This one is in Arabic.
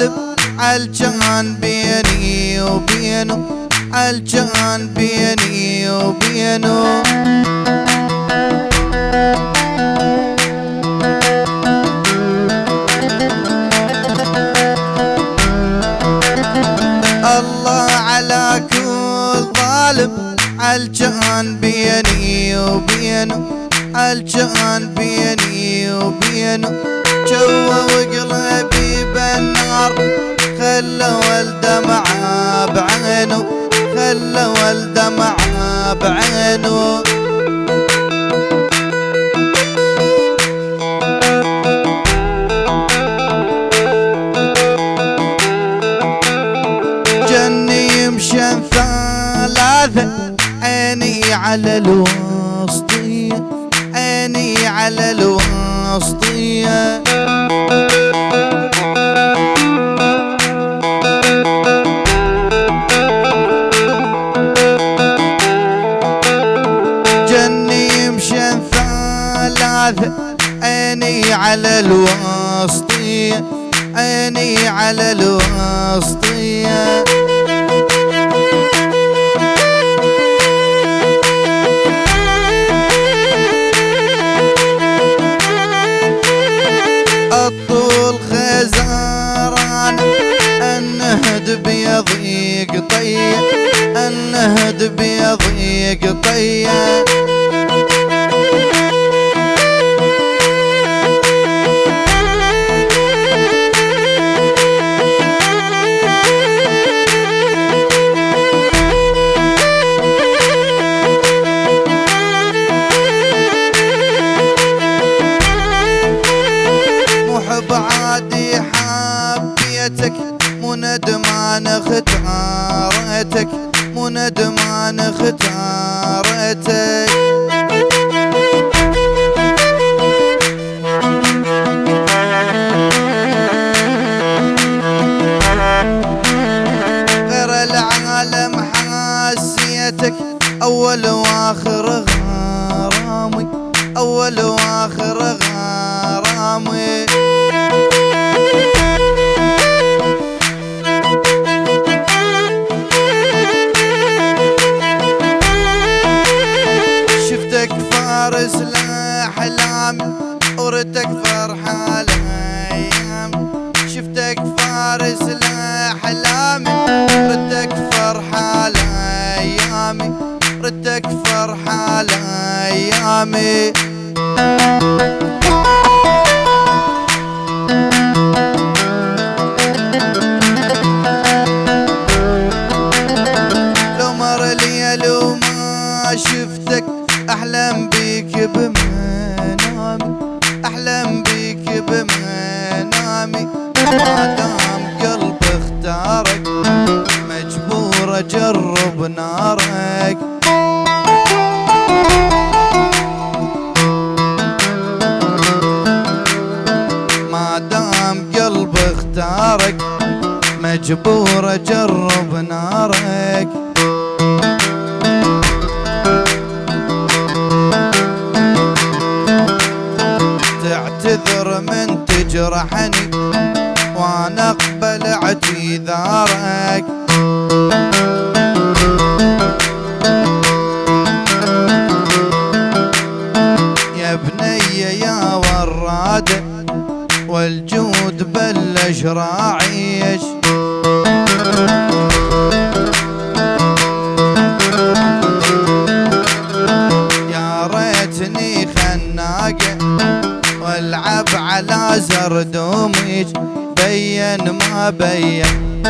ظالم عالجان بيني وبينه، عالجان بيني وبينه. الله على كل ظالم عالجان بيني وبينه، عالجان بيني وبينه. جوا وقلبي بالنار خلوا الدمع بعينه، خلوا الدمع بعينه. جني يمشن ثلاثة، عيني على الوسطية، عيني على الوسطية. جني يمشن ثلاثة، عيني على الوسطية، عيني على الوسطية. الطول خزاران النهد بيضيق طيه، النهد بيضيق طيه. بعادي حبيتك مو ندمان اختارتك، مو ندمان اختارتك. غير العالم حاسيتك اول واخر غرامي، اول واخر غرامي. شفتك فارس لأحلامي وردك فرحة الأيام، شفتك فارس لأحلامي ردك فرحة الأيام، ردك فرحة الأيام. لو مر ليل وما شفتك أحلم بيك بمنامي، أحلم بيك بمنامي. ما دام قلبي اختارك مجبور أجرب نارك. ما دام قلبي اختارك مجبور أجرب نارك. تعتذر من تجرحني وانا اقبل اعتذارك. يا بني يا ورادة والجود بلش راعيش، يا ريتني خناقة والعب على زردوميج بين ما بين.